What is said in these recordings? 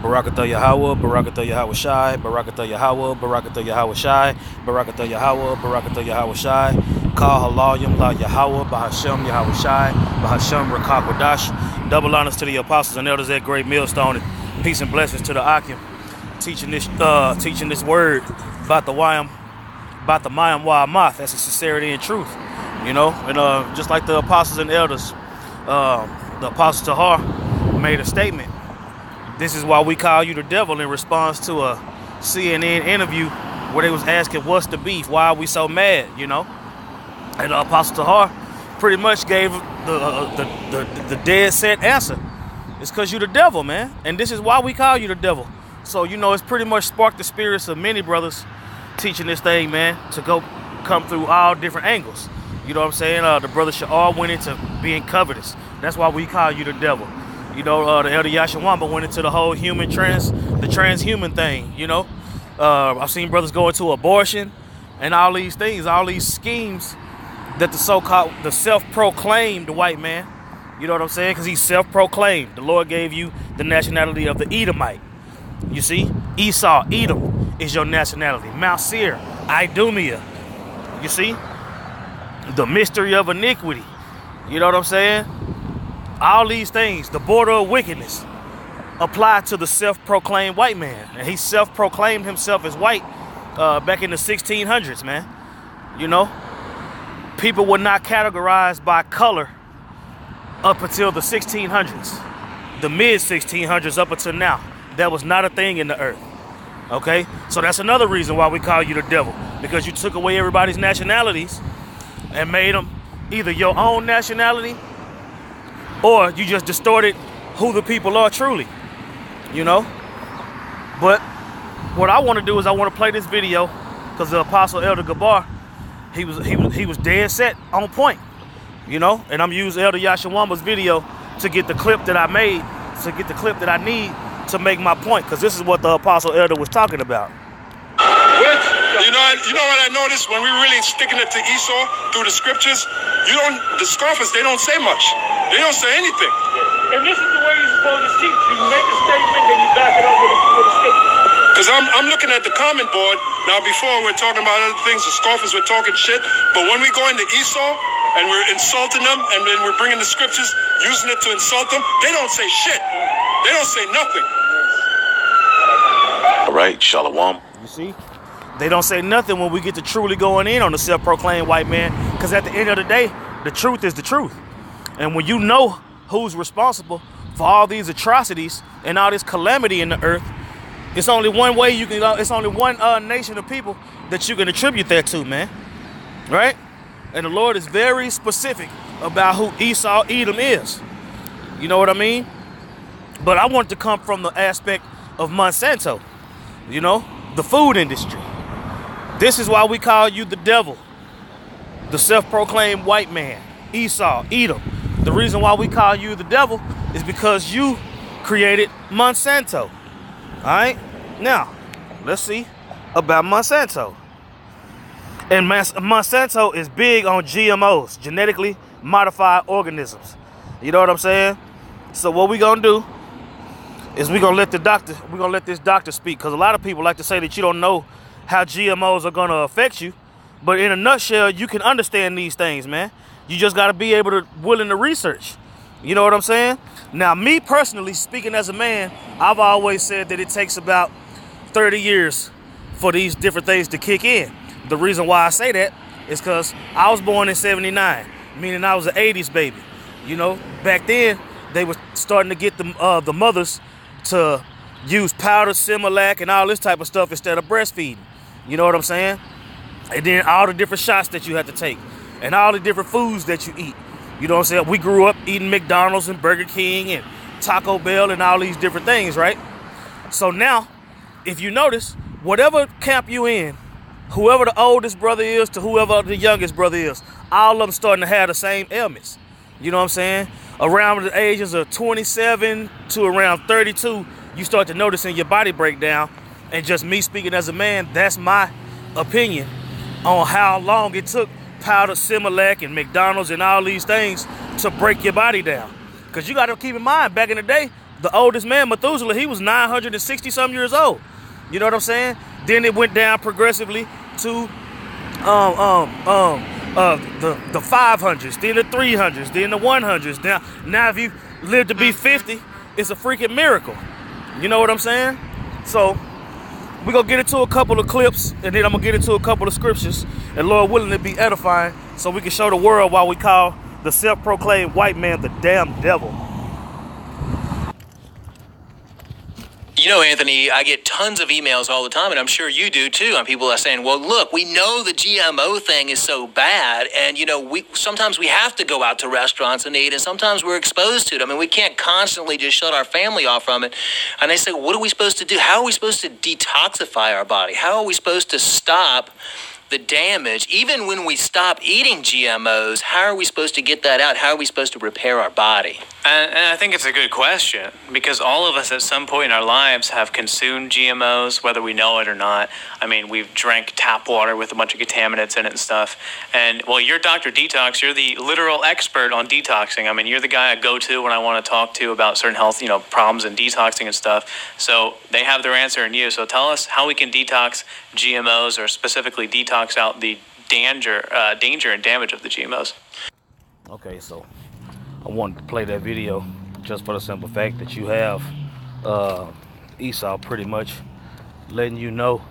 Barakatah Yahweh, Barakatah Yahweh Shai, Barakatah Yahweh, Barakatah Yahweh Shai, Barakatah Yahweh, Barakatah Yahweh Shai, Kal Halayim La Yahweh, Bahashem Yahweh Shai, Bahashem Rakak Wadash. Double honors to the apostles and elders at Great Millstone, and peace and blessings to the Akim, teaching this word about the Mayam Wa'amath. That's a sincerity and truth, you know. And just like the apostles and elders, the apostle Tahar made a statement. This is why we call you the devil, in response to a CNN interview where they was asking, what's the beef? Why are we so mad, you know? And Apostle Tahar pretty much gave the dead set answer. It's because you're the devil, man. And this is why we call you the devil. So, you know, it's pretty much sparked the spirits of many brothers teaching this thing, man, to come through all different angles. You know what I'm saying? The brother Sha'ar went into being covetous. That's why we call you the devil. You know, the Elder Yashawamba went into the whole transhuman thing, you know. I've seen brothers go into abortion and all these things, all these schemes that the self-proclaimed white man, you know what I'm saying? Because he's self-proclaimed. The Lord gave you the nationality of the Edomite. You see? Esau, Edom is your nationality. Mount Seir, Idumea. You see? The mystery of iniquity. You know what I'm saying? All these things, the border of wickedness, apply to the self-proclaimed white man. And he self-proclaimed himself as white back in the 1600s, man. You know? People were not categorized by color up until the 1600s. The mid-1600s up until now. That was not a thing in the earth. Okay? So that's another reason why we call you the devil. Because you took away everybody's nationalities and made them either your own nationality, or you just distorted who the people are truly, you know? But what I want to do is I want to play this video because the Apostle Elder Gabar, he was dead set on point, you know? And I'm using Elder Yashawamba's video to get the clip that I made, to get the clip that I need to make my point, because this is what the Apostle Elder was talking about. You know what I noticed when we really sticking it to Esau through the scriptures? The scoffers, they don't say much. They don't say anything. And this is the way you're supposed to teach. You make a statement, then you back it up with a statement. Because I'm looking at the comment board. Now, before we're talking about other things, the scoffers were talking shit. But when we go into Esau and we're insulting them, and then we're bringing the scriptures, using it to insult them, they don't say shit. They don't say nothing. All right, Shalom. You see? They don't say nothing when we get to truly going in on the self-proclaimed white man, because at the end of the day, the truth is the truth. And when you know who's responsible for all these atrocities and all this calamity in the earth, it's only one way you can go. It's only one nation of people that you can attribute that to, man. Right? And the Lord is very specific about who Esau, Edom is. You know what I mean? But I want to come from the aspect of Monsanto, you know, the food industry. This is why we call you the devil, the self-proclaimed white man, Esau, Edom. The reason why we call you the devil is because you created Monsanto. All right? Now, let's see about Monsanto. And Monsanto is big on GMOs, genetically modified organisms. You know what I'm saying? So what we gonna do is we're gonna let this doctor speak, because a lot of people like to say that you don't know how GMOs are gonna affect you. But in a nutshell, you can understand these things, man. You just gotta be willing to research. You know what I'm saying? Now, me personally, speaking as a man, I've always said that it takes about 30 years for these different things to kick in. The reason why I say that is because I was born in 79, meaning I was an 80s baby. You know, back then, they were starting to get the mothers to use powdered Similac and all this type of stuff instead of breastfeeding. You know what I'm saying? And then all the different shots that you have to take and all the different foods that you eat. You know what I'm saying? We grew up eating McDonald's and Burger King and Taco Bell and all these different things, right? So now, if you notice, whatever camp you in, whoever the oldest brother is to whoever the youngest brother is, all of them starting to have the same ailments. You know what I'm saying? Around the ages of 27 to around 32, you start to notice in your body breakdown. And just me speaking as a man, that's my opinion on how long it took powdered Similac and McDonald's and all these things to break your body down. Because you got to keep in mind, back in the day, The oldest man, Methuselah, he was 960 some years old. You know what I'm saying? Then it went down progressively to the 500s, then the 300s, then the 100s. Now if you live to be 50, it's a freaking miracle. You know what I'm saying? So we're going to get into a couple of clips, and then I'm going to get into a couple of scriptures, and Lord willing, to be edifying, so we can show the world why we call the self-proclaimed white man the damn devil. You know, Anthony, I get tons of emails all the time, and I'm sure you do too, and people are saying, well, look, we know the GMO thing is so bad, and, you know, sometimes we have to go out to restaurants and eat, and sometimes we're exposed to it. I mean, we can't constantly just shut our family off from it. And they say, what are we supposed to do? How are we supposed to detoxify our body? How are we supposed to stop the damage? Even when we stop eating GMOs, how are we supposed to get that out? How are we supposed to repair our body? And I think it's a good question, because all of us at some point in our lives have consumed GMOs, whether we know it or not. I mean, we've drank tap water with a bunch of contaminants in it and stuff. And, well, you're Dr. Detox. You're the literal expert on detoxing. I mean, you're the guy I go to when I want to talk to about certain health, problems and detoxing and stuff. So they have their answer in you. So tell us how we can detox GMOs, or specifically detox out the danger and damage of the GMOs. Okay, so I wanted to play that video just for the simple fact that you have Esau pretty much letting you know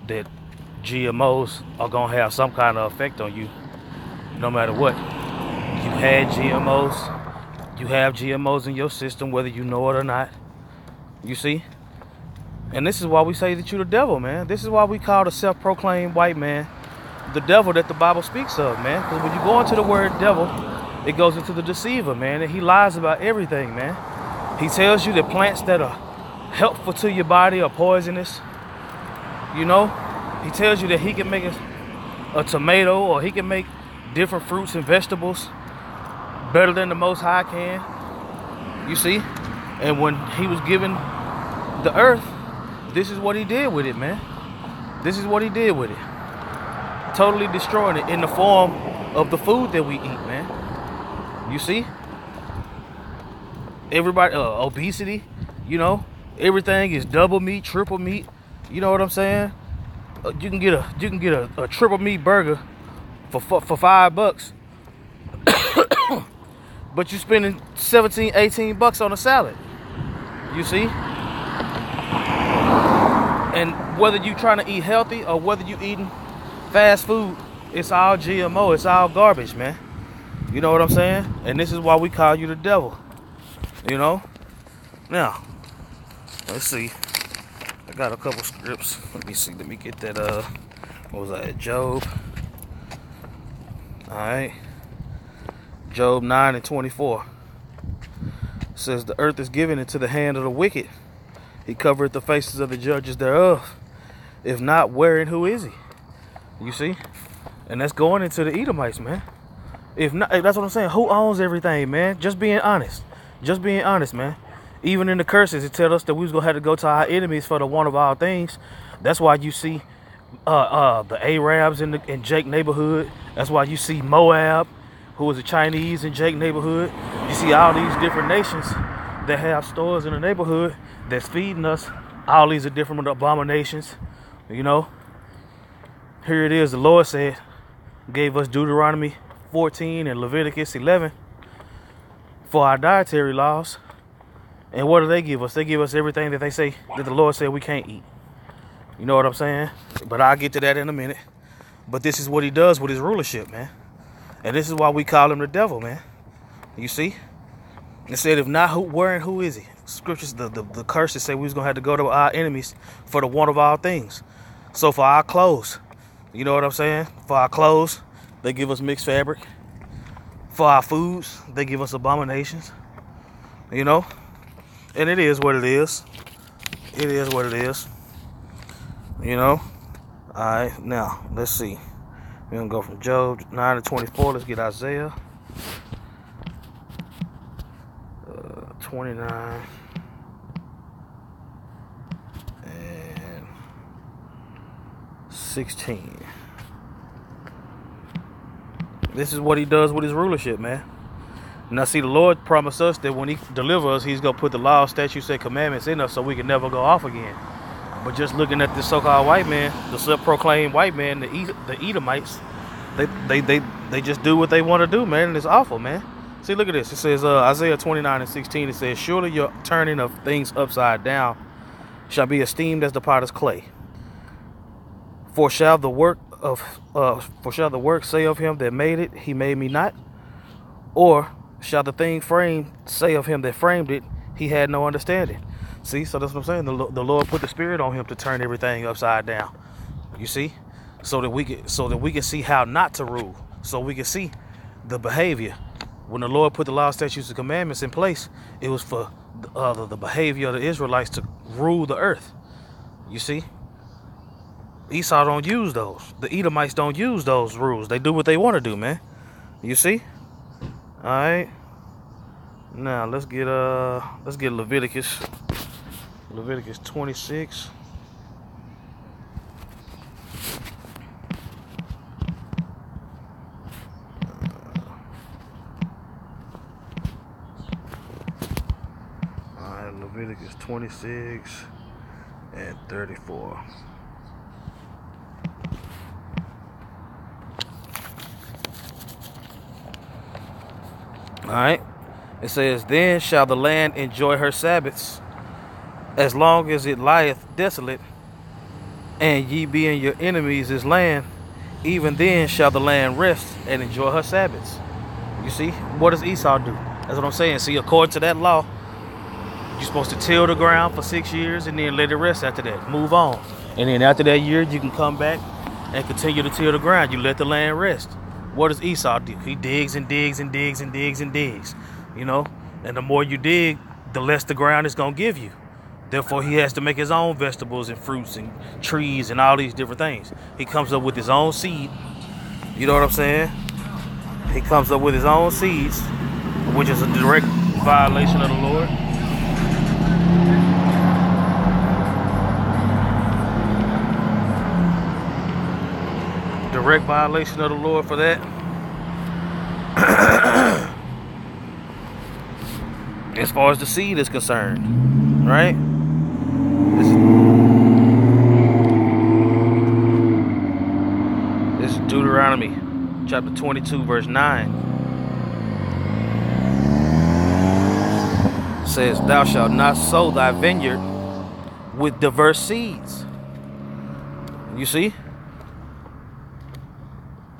that GMOs are going to have some kind of effect on you no matter what. You had GMOs, you have GMOs in your system whether you know it or not. You see? And this is why we say that you're the devil, man. This is why we call the self-proclaimed white man the devil that the Bible speaks of, man. Because when you go into the word devil, it goes into the deceiver, man. And he lies about everything, man. He tells you that plants that are helpful to your body are poisonous. You know? He tells you that he can make a tomato, or he can make different fruits and vegetables better than the Most High can. You see? And when he was given the earth, this is what he did with it, man. This is what he did with it. Totally destroying it in the form of the food that we eat, man. You see? Everybody, obesity, everything is double meat, triple meat. You know what I'm saying? You can get a triple meat burger for $5, but you're spending $17-18 on a salad. You see? And whether you're trying to eat healthy or whether you're eating fast food, it's all GMO. It's all garbage, man. You know what I'm saying? And this is why we call you the devil. Now, let's see. I got a couple scripts. Let me see. Let me get that. What was that? Job. All right. Job 9:24 says, "The earth is given into the hand of the wicked. He covereth the faces of the judges thereof. If not, wherein who is he?" You see? And that's going into the Edomites, man. If not, that's what I'm saying. Who owns everything, man? Just being honest. Just being honest, man. Even in the curses, it tells us that we was going to have to go to our enemies for the one of all things. That's why you see the Arabs in Jake neighborhood. That's why you see Moab, who was a Chinese in Jake neighborhood. You see all these different nations that have stores in the neighborhood that's feeding us all these are different abominations. Here it is. The Lord said, gave us Deuteronomy 14 and Leviticus 11 for our dietary laws. And what do they give us? They give us everything that they say that the Lord said we can't eat. You know what I'm saying? But I'll get to that in a minute. But this is what he does with his rulership, man. And this is why we call him the devil, man. You see? It said, if not, where and who is he? Scriptures, the curses say we was going to have to go to our enemies for the want of all things. So for our clothes, you know what I'm saying? For our clothes, they give us mixed fabric. For our foods, they give us abominations. And it is what it is. It is what it is. Alright, now, let's see. We're going to go from Job 9:24. Let's get Isaiah 29 and 16. This is what he does with his rulership, man. Now, see, the Lord promised us that when he delivers us, he's going to put the law, statutes, and commandments in us so we can never go off again. But just looking at this so-called white man, the self-proclaimed white man, the Edomites, they just do what they want to do, man, and it's awful, man. See, look at this. It says, Isaiah 29:16, it says, surely your turning of things upside down shall be esteemed as the potter's clay. For shall the work say of him that made it, he made me not? Or shall the thing framed say of him that framed it, he had no understanding? See, so that's what I'm saying. The Lord put the Spirit on him to turn everything upside down. You see, so that we can see how not to rule. So we can see the behavior. When the Lord put the law, statutes, and commandments in place, it was for the behavior of the Israelites to rule the earth. You see, Esau don't use those. The Edomites don't use those rules. They do what they want to do, man. You see. All right. Now let's get Leviticus 26. All right, Leviticus 26 and 34. All right. It says, then shall the land enjoy her Sabbaths, as long as it lieth desolate, and ye be in your enemies' land, even then shall the land rest and enjoy her Sabbaths. You see, what does Esau do? That's what I'm saying. See, according to that law, you're supposed to till the ground for 6 years and then let it rest after that. Move on. And then after that year, you can come back and continue to till the ground. You let the land rest. What does Esau do? He digs and digs and digs and digs and digs. You know, and the more you dig, the less the ground is going to give you. Therefore, he has to make his own vegetables and fruits and trees and all these different things. He comes up with his own seed. You know what I'm saying? He comes up with his own seeds, which is a direct violation of the Lord. Direct violation of the Lord for that. As far as the seed is concerned, right? This is Deuteronomy chapter 22, verse 9. It says, thou shalt not sow thy vineyard with diverse seeds. You see?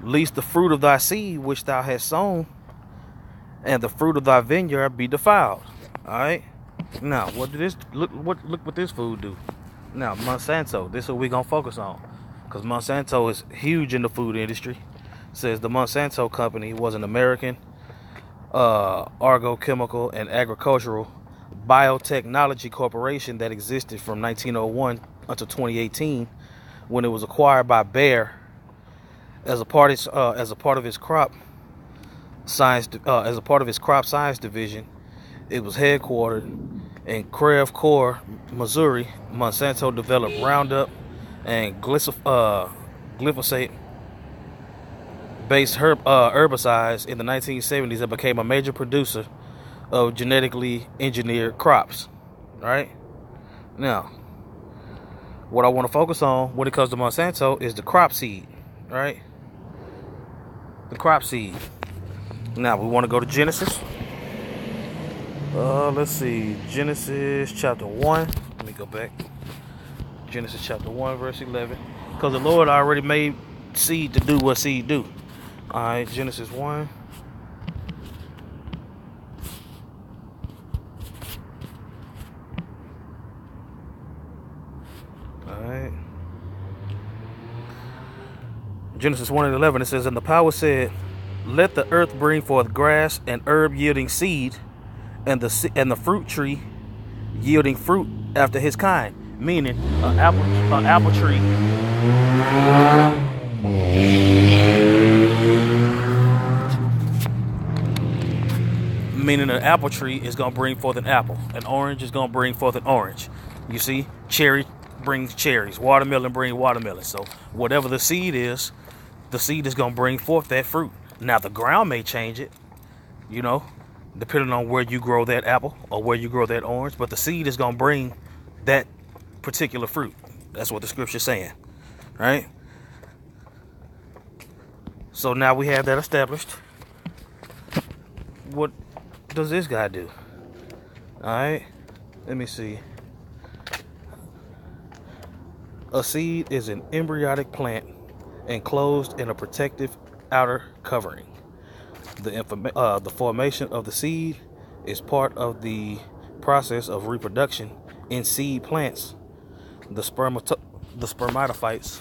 Lest the fruit of thy seed which thou hast sown and the fruit of thy vineyard be defiled. All right. Now, what what this food do? Now, Monsanto. This is what we're gonna focus on, because Monsanto is huge in the food industry. It says the Monsanto company was an American agrochemical and agricultural biotechnology corporation that existed from 1901 until 2018, when it was acquired by Bayer as a part of its crop science division. It was headquartered in Creve Coeur, Missouri. Monsanto developed Roundup and glyphosate-based herbicides in the 1970s and became a major producer of genetically engineered crops. Right? Now, what I want to focus on when it comes to Monsanto is the crop seed. Right? The crop seed. Now, we want to go to Genesis. Let's see. Genesis chapter 1. Let me go back. Genesis chapter 1, verse 11. Because the Lord already made seed to do what seed do. All right, Genesis 1. All right. Genesis 1 and 11, it says, and the power said, let the earth bring forth grass and herb yielding seed, and the fruit tree yielding fruit after his kind. Meaning an apple tree. Meaning an apple tree is going to bring forth an apple. An orange is going to bring forth an orange. You see, cherry brings cherries. Watermelon brings watermelon. So whatever the seed is going to bring forth that fruit. Now the ground may change it, you know. depending on where you grow that apple or where you grow that orange. But the seed is going to bring that particular fruit. That's what the scripture's saying, right? So now we have that established. What does this guy do? All right, let me see. A seed is an embryonic plant enclosed in a protective outer covering. The formation of the seed is part of the process of reproduction in seed plants. The spermatophytes,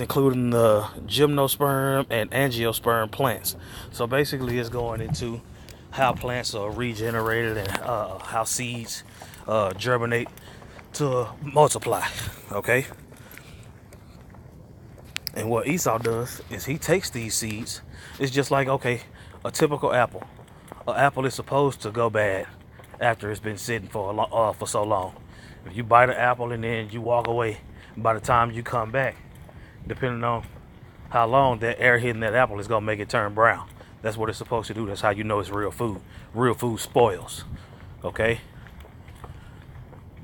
including the gymnosperm and angiosperm plants. So basically, it's going into how plants are regenerated and how seeds germinate to multiply. Okay. And what Esau does is he takes these seeds. It's just like, okay, a typical apple. An apple is supposed to go bad after it's been sitting for so long. If you bite an apple and then you walk away, by the time you come back, depending on how long, that air hitting that apple is gonna make it turn brown. That's what it's supposed to do. That's how you know it's real food. Real food spoils. Okay.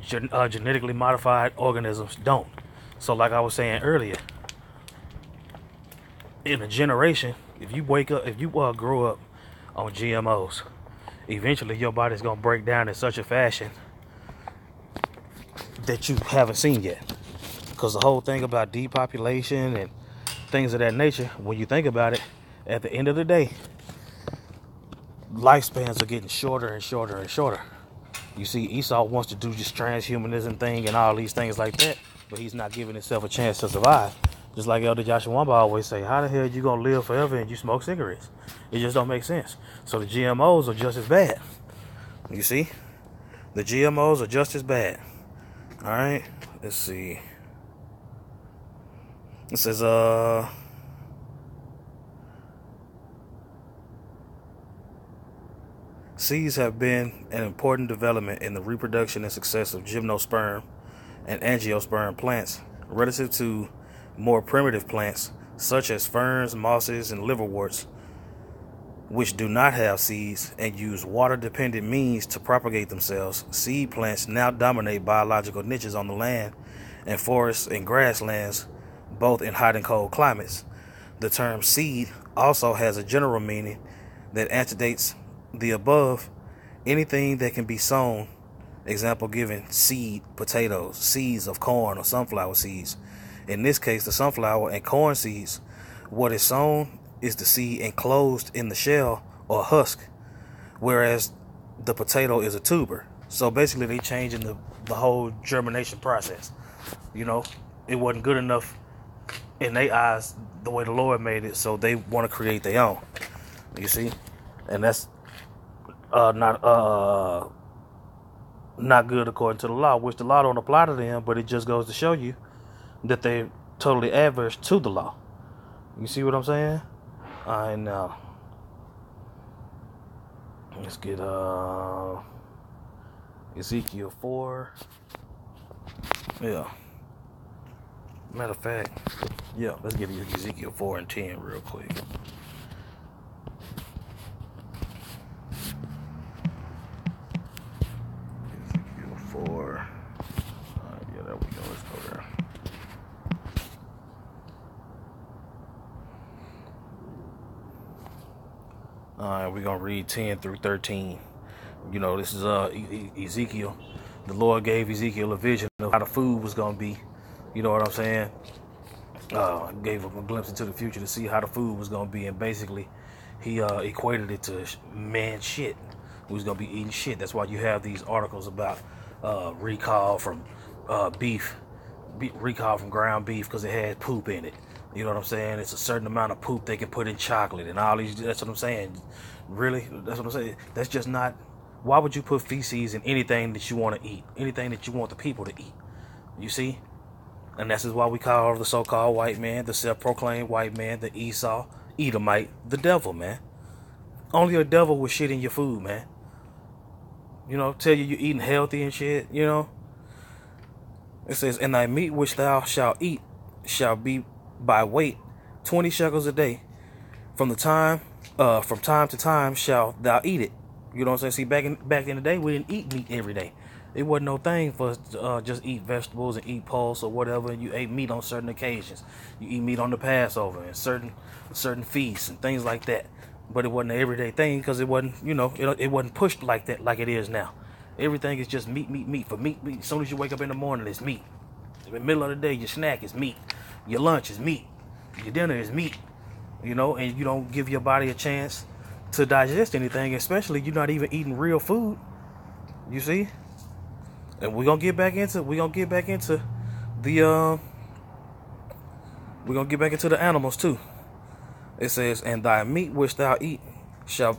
Genetically modified organisms don't. So like I was saying earlier, in a generation, if you grow up on GMOs, eventually your body's gonna break down in such a fashion that you haven't seen yet. Because the whole thing about depopulation and things of that nature, when you think about it, at the end of the day, lifespans are getting shorter and shorter and shorter. You see, Esau wants to do this transhumanism thing and all these things like that, but he's not giving himself a chance to survive. Just like Elder Joshua Wamba always say, how the hell you gonna live forever and you smoke cigarettes? It just don't make sense. So the GMOs are just as bad. You see? The GMOs are just as bad. Alright, let's see. It says, seeds have been an important development in the reproduction and success of gymnosperm and angiosperm plants relative to more primitive plants such as ferns, mosses, and liverworts, which do not have seeds and use water-dependent means to propagate themselves. Seed plants now dominate biological niches on the land and forests and grasslands, both in hot and cold climates. The term seed also has a general meaning that antedates the above. Anything that can be sown, example given, seed, potatoes, seeds of corn or sunflower seeds. In this case, the sunflower and corn seeds, what is sown is the seed enclosed in the shell or husk, whereas the potato is a tuber. So basically they changing the whole germination process. You know, it wasn't good enough in their eyes the way the Lord made it, so they want to create their own. You see? And that's not good according to the law, which the law don't apply to them, but it just goes to show you that they're totally adverse to the law. You see what I'm saying? And let's get Ezekiel 4. Yeah. Matter of fact, yeah, let's get Ezekiel 4 and 10 real quick. Ezekiel 4. Yeah, there we go. Let's go there. Alright, we're going to read 10 through 13. You know, this is Ezekiel. The Lord gave Ezekiel a vision of how the food was going to be. You know what I'm saying? Gave him a glimpse into the future to see how the food was going to be. And basically, he equated it to man shit. We was going to be eating shit. That's why you have these articles about recall from recall from ground beef because it had poop in it. You know what I'm saying? It's a certain amount of poop they can put in chocolate and all these. That's what I'm saying. Really? That's what I'm saying. That's just not. Why would you put feces in anything that you want to eat? Anything that you want the people to eat? You see? And this is why we call the so-called white man, the self-proclaimed white man, the Esau, Edomite, the devil, man. Only a devil would shit in your food, man. You know, tell you you're eating healthy and shit, you know. It says, and thy meat which thou shalt eat shall be by weight 20 shekels a day from the time from time to time shalt thou eat it. You know what I'm saying? See, back in the day, we didn't eat meat every day. It wasn't no thing for us to just eat vegetables and eat pulse or whatever. You ate meat on certain occasions. You eat meat on the Passover and certain feasts and things like that. But it wasn't an everyday thing because it wasn't, it wasn't pushed like that like it is now. Everything is just meat. For meat. As soon as you wake up in the morning, it's meat. In the middle of the day, your snack is meat. Your lunch is meat. Your dinner is meat. And you don't give your body a chance to digest anything, especially you're not even eating real food. You see? And we're gonna get back into the animals too. It says, and thy meat which thou eat shall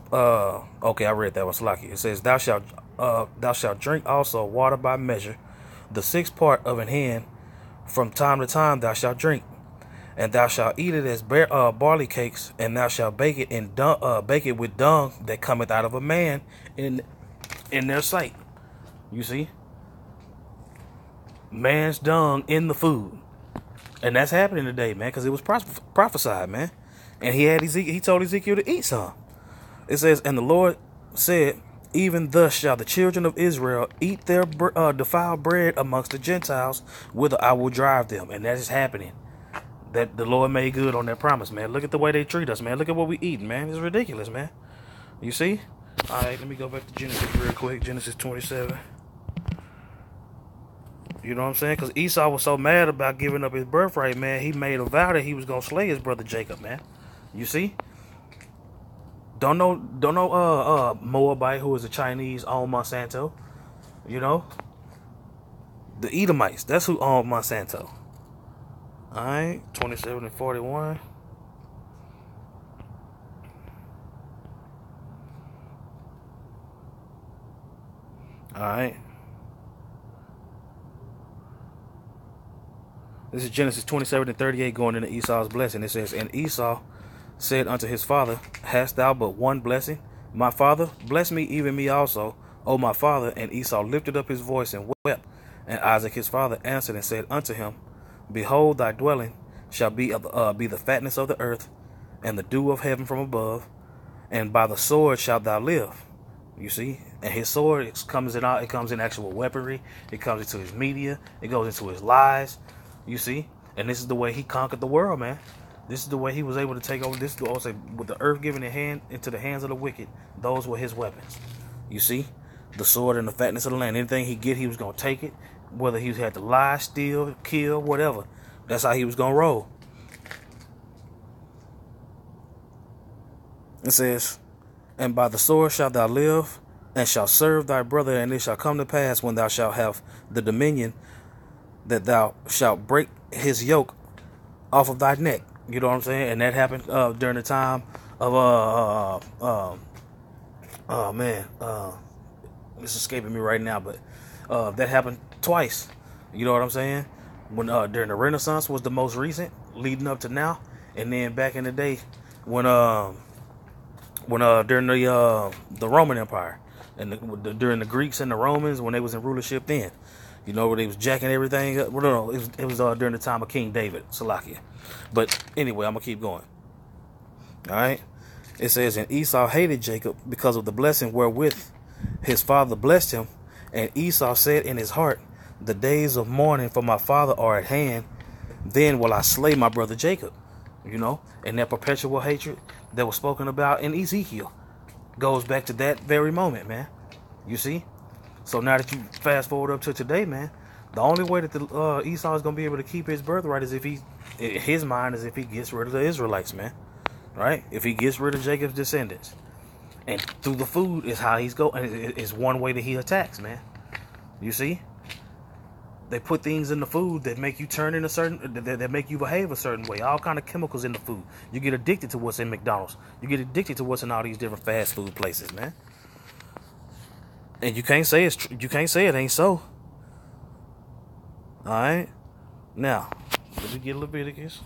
okay, I read that one, Slaki. It says, thou shalt drink also water by measure, the sixth part of an hin from time to time thou shalt drink, and thou shalt eat it as barley cakes, and thou shalt bake it with dung that cometh out of a man in their sight. You see? Man's dung in the food. And that's happening today, man, because it was prophesied, man. And he told Ezekiel to eat some. It says, and the Lord said, even thus shall the children of Israel eat their defiled bread amongst the Gentiles, whither I will drive them. And that is happening. That the Lord made good on that promise, man. Look at the way they treat us, man. Look at what we eat, man. It's ridiculous, man. You see? All right, let me go back to Genesis real quick. Genesis 27. You know what I'm saying? Because Esau was so mad about giving up his birthright, man. He made a vow that he was going to slay his brother Jacob, man. You see? Don't know Moabite, who is a Chinese, owned Monsanto. You know? The Edomites, that's who owned Monsanto. Alright, 27 and 41. Alright. This is Genesis 27 and 38 going into Esau's blessing. It says, and Esau said unto his father, hast thou but one blessing? My father, bless me, even me also, O my father. And Esau lifted up his voice and wept. And Isaac his father answered and said unto him, behold, thy dwelling shall be the fatness of the earth, and the dew of heaven from above, and by the sword shalt thou live. You see? And his sword, it comes in actual weaponry. It comes into his media. It goes into his lies. You see? And this is the way he conquered the world, man. This is the way he was able to take over. This is also with the earth given into the hands of the wicked. Those were his weapons. You see? The sword and the fatness of the land. Anything he was going to take it. Whether he had to lie, steal, kill, whatever. That's how he was going to roll. It says, and by the sword shalt thou live, and shalt serve thy brother, and it shall come to pass when thou shalt have the dominion, that thou shalt break his yoke off of thy neck. You know what I'm saying? And that happened during the time of it's escaping me right now, but that happened twice. You know what I'm saying? When during the Renaissance was the most recent, leading up to now, and then back in the day when during the Roman Empire and during the Greeks and the Romans when they was in rulership then. You know, where they was jacking everything up. Well, no, it was during the time of King David, Salakia. But anyway, I'm going to keep going. All right. It says, and Esau hated Jacob because of the blessing wherewith his father blessed him. And Esau said in his heart, the days of mourning for my father are at hand. Then will I slay my brother Jacob. You know, and that perpetual hatred that was spoken about in Ezekiel goes back to that very moment, man. You see? So now that you fast forward up to today, man, the only way that Esau is going to be able to keep his birthright is if he gets rid of the Israelites, man. Right? If he gets rid of Jacob's descendants. And through the food is how he's going. It's one way that he attacks, man. You see? They put things in the food that make you turn in that make you behave a certain way. All kind of chemicals in the food. You get addicted to what's in McDonald's. You get addicted to what's in all these different fast food places, man. And you can't say it ain't so. All right. Now, let me get Leviticus,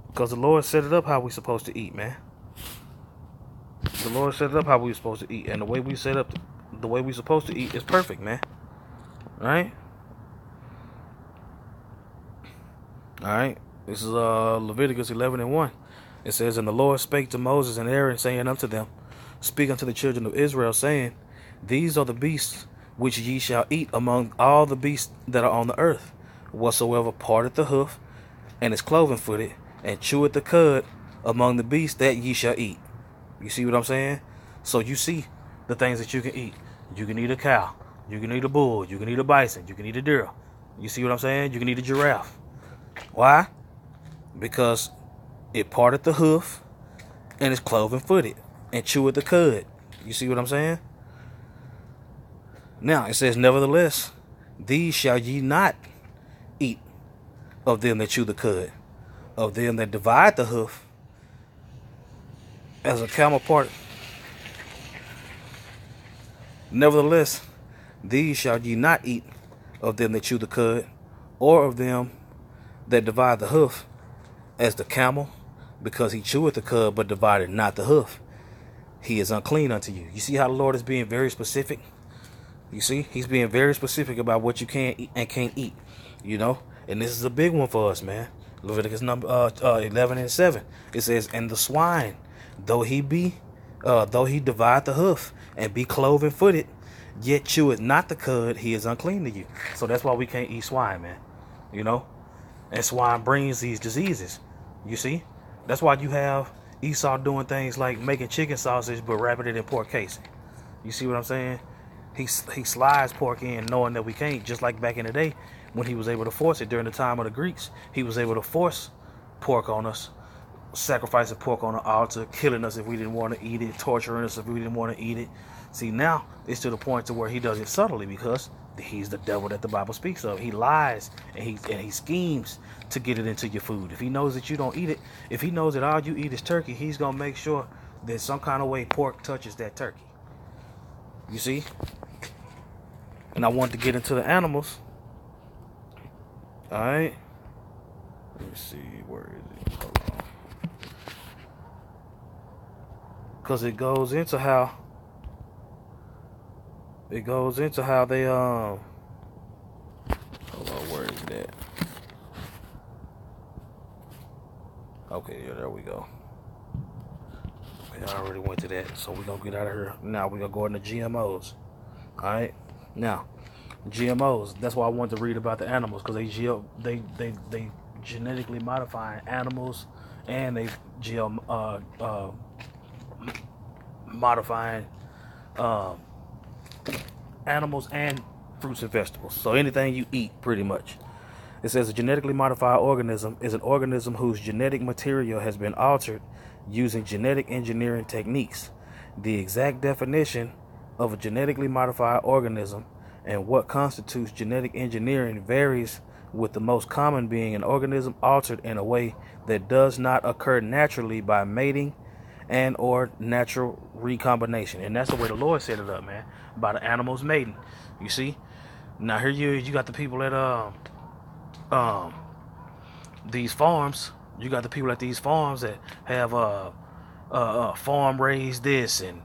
because the Lord set it up how we supposed to eat, man. The Lord set it up how we supposed to eat, and the way we set up the way we supposed to eat is perfect, man. All right. All right. This is Leviticus 11 and 1. It says, "And the Lord spake to Moses and Aaron, saying unto them, Speak unto the children of Israel, saying, These are the beasts which ye shall eat among all the beasts that are on the earth, whatsoever parteth the hoof, and is cloven-footed, and cheweth the cud among the beasts that ye shall eat." You see what I'm saying? So you see the things that you can eat. You can eat a cow. You can eat a bull. You can eat a bison. You can eat a deer. You see what I'm saying? You can eat a giraffe. Why? Because it parteth the hoof, and is cloven-footed, and cheweth the cud. You see what I'm saying? Now, it says, "Nevertheless, these shall ye not eat of them that chew the cud, of them that divide the hoof, as a camel part. Nevertheless, these shall ye not eat of them that chew the cud, or of them that divide the hoof, as the camel, because he cheweth the cud, but divided not the hoof. He is unclean unto you." You see how the Lord is being very specific? You see, he's being very specific about what you can eat and can't eat, you know. And this is a big one for us, man. Leviticus number 11:7. It says, "And the swine, though he divide the hoof and be cloven-footed, yet cheweth not the cud, he is unclean to you." So that's why we can't eat swine, man. You know, and swine brings these diseases. You see, that's why you have Esau doing things like making chicken sausage but wrapping it in pork casing. You see what I'm saying? He slides pork in knowing that we can't, just like back in the day when he was able to force it during the time of the Greeks. He was able to force pork on us, sacrificing pork on the altar, killing us if we didn't want to eat it, torturing us if we didn't want to eat it. See, now it's to the point to where he does it subtly, because he's the devil that the Bible speaks of. He lies and he schemes to get it into your food. If he knows that you don't eat it, if he knows that all you eat is turkey, he's going to make sure that some kind of way pork touches that turkey. You see? And I want to get into the animals. Alright. Let me see. Where is it? Hold on. Because it goes into how they hold on, where is that? Okay, yeah, there we go. I already went to that, so we're gonna get out of here. Now we're gonna go into GMOs. Alright? Now, GMOs, that's why I wanted to read about the animals, because they genetically modify animals, and they modifying animals and fruits and vegetables. So anything you eat, pretty much. It says a genetically modified organism is an organism whose genetic material has been altered using genetic engineering techniques. The exact definition of a genetically modified organism and what constitutes genetic engineering varies, with the most common being an organism altered in a way that does not occur naturally by mating and or natural recombination. And that's the way the Lord set it up, man, by the animals mating. You see? Now here you got the people at these farms. You got the people at these farms that have farm raised this and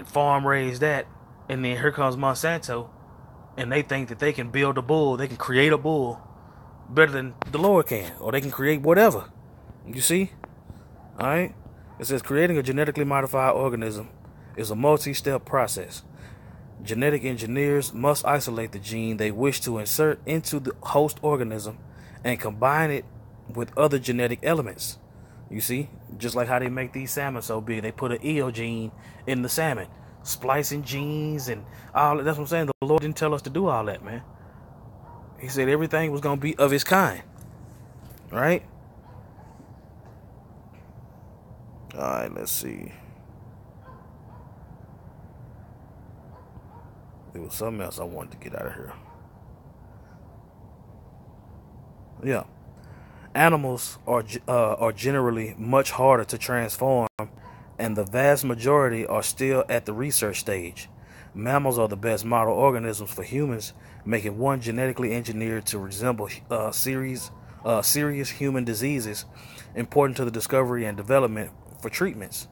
farm raised that, and then here comes Monsanto, and they think that they can build a bull, they can create a bull better than the Lord can, or they can create whatever. You see? All right. It says creating a genetically modified organism is a multi-step process. Genetic engineers must isolate the gene they wish to insert into the host organism and combine it with other genetic elements. You see, just like how they make these salmon so big, they put an EO gene in the salmon, splicing genes and all that. That's what I'm saying. The Lord didn't tell us to do all that, man. He said everything was going to be of its kind. Right? All right, let's see. There was something else I wanted to get out of here. Yeah. Animals are generally much harder to transform, and the vast majority are still at the research stage. Mammals are the best model organisms for humans, making one genetically engineered to resemble serious human diseases important to the discovery and development for treatments.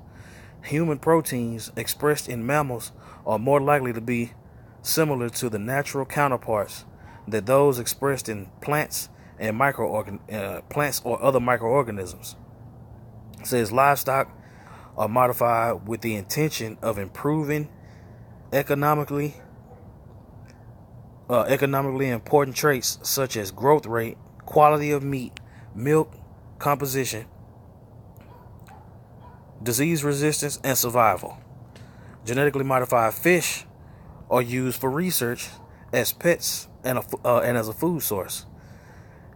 Human proteins expressed in mammals are more likely to be similar to the natural counterparts than those expressed in plants and plants or other microorganisms. says livestock are modified with the intention of improving economically important traits such as growth rate, quality of meat, milk composition, disease resistance, and survival. Genetically modified fish are used for research as pets and as a food source.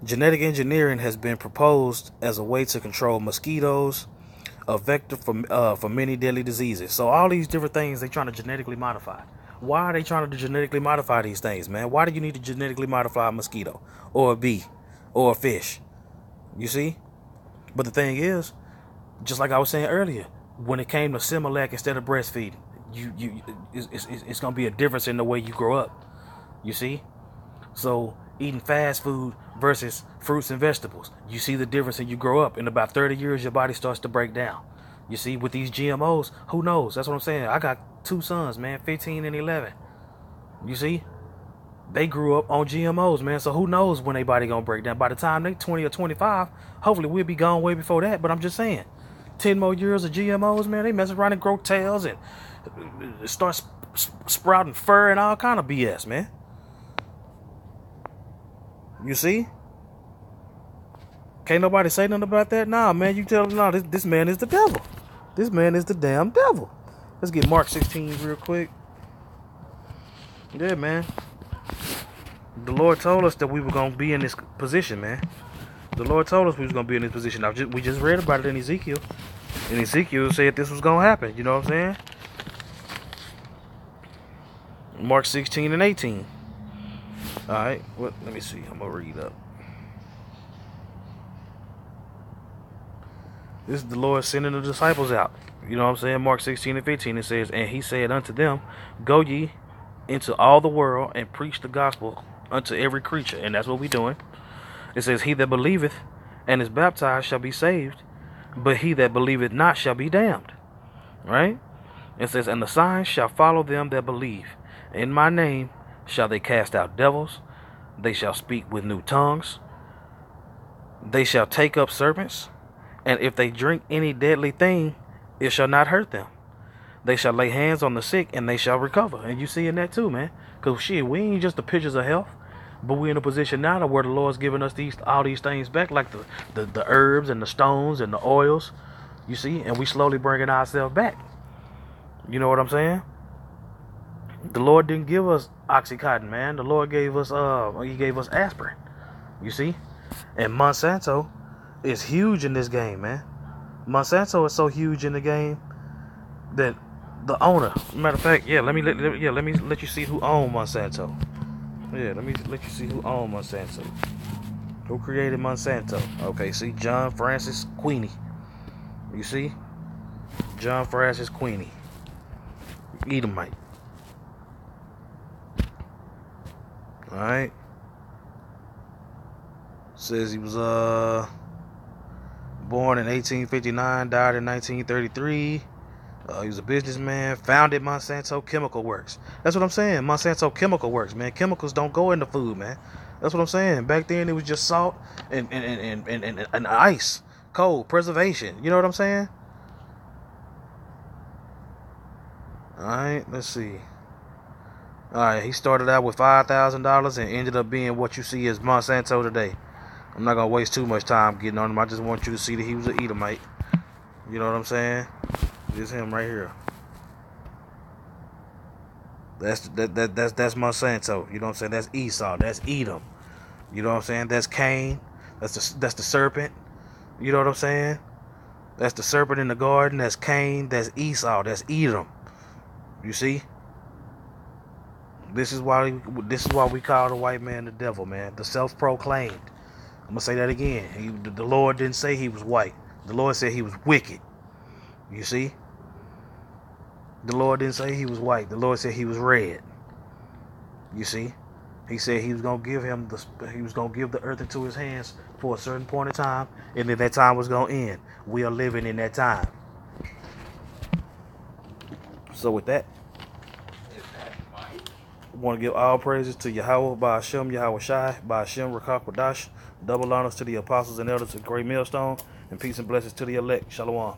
Genetic engineering has been proposed as a way to control mosquitoes, a vector for many deadly diseases. So all these different things they're trying to genetically modify. Why are they trying to genetically modify these things, man? Why do you need to genetically modify a mosquito or a bee or a fish? You see? But the thing is, just like I was saying earlier, when it came to Similac instead of breastfeeding, it's gonna be a difference in the way you grow up. You see? So eating fast food versus fruits and vegetables, you see the difference, and you grow up. In about 30 years, your body starts to break down. You see, with these GMOs, who knows? That's what I'm saying. I got 2 sons, man, 15 and 11. You see? They grew up on GMOs, man. So who knows when their body gonna break down. By the time they 20 or 25, hopefully we'll be gone way before that. But I'm just saying, 10 more years of GMOs, man, they mess around and grow tails and start sprouting fur and all kind of BS, man. You see? Can't nobody say nothing about that? Nah, man, you tell them, nah, this man is the devil. This man is the damn devil. Let's get Mark 16 real quick. Yeah, man. The Lord told us that we were going to be in this position, man. The Lord told us we was going to be in this position. We just read about it in Ezekiel. And Ezekiel said this was going to happen. You know what I'm saying? Mark 16 and 18. Alright, well, let me see. I'm going to read up. This is the Lord sending the disciples out. You know what I'm saying? Mark 16 and 15, it says, and he said unto them, go ye into all the world and preach the gospel unto every creature. And that's what we're doing. It says, he that believeth and is baptized shall be saved, but he that believeth not shall be damned. Right? It says, and the signs shall follow them that believe. In my name shall they cast out devils. They shall speak with new tongues. They shall take up serpents. And if they drink any deadly thing, it shall not hurt them. They shall lay hands on the sick and they shall recover. And you see in that too, man. Because shit, we ain't just the pictures of health. But we're in a position now to where the Lord's giving us all these things back, like the herbs and the stones and the oils. You see? And we slowly bringing ourselves back. You know what I'm saying? The Lord didn't give us Oxycontin, man. The Lord gave us he gave us aspirin. You see? And Monsanto is huge in this game, man. Monsanto is so huge in the game that the owner, matter of fact, let me let you see who owned Monsanto. Yeah, let me let you see who owned Monsanto. Who created Monsanto? Okay, see, John Francis Queeny. You see? John Francis Queeny. Edomite. Alright. Says he was born in 1859, died in 1933. He was a businessman, founded Monsanto Chemical Works. That's what I'm saying. Monsanto Chemical Works, man. Chemicals don't go into food, man. That's what I'm saying. Back then it was just salt and ice, cold, preservation. You know what I'm saying? Alright, let's see. Alright, he started out with $5,000 and ended up being what you see as Monsanto today. I'm not going to waste too much time getting on him. I just want you to see that he was an Edomite. You know what I'm saying? This is him right here. That's Monsanto. You know what I'm saying? That's Esau. That's Edom. You know what I'm saying? That's Cain. That's the serpent. You know what I'm saying? That's the serpent in the garden. That's Cain. That's Esau. That's Edom. You see? This is why we call the white man the devil, man. The self-proclaimed. I'm gonna say that again. The Lord didn't say he was white. The Lord said he was wicked. You see? The Lord didn't say he was white. The Lord said he was red. You see? He said he was gonna give the earth into his hands for a certain point of time, and then that time was gonna end. We are living in that time. So with that, I want to give all praises to Yahweh, Ba'ashem, Yahweh Shai, Ba'ashem, Rakak Wadash. Double honors to the apostles and elders of Great Millstone, And peace and blessings to the elect. Shalom.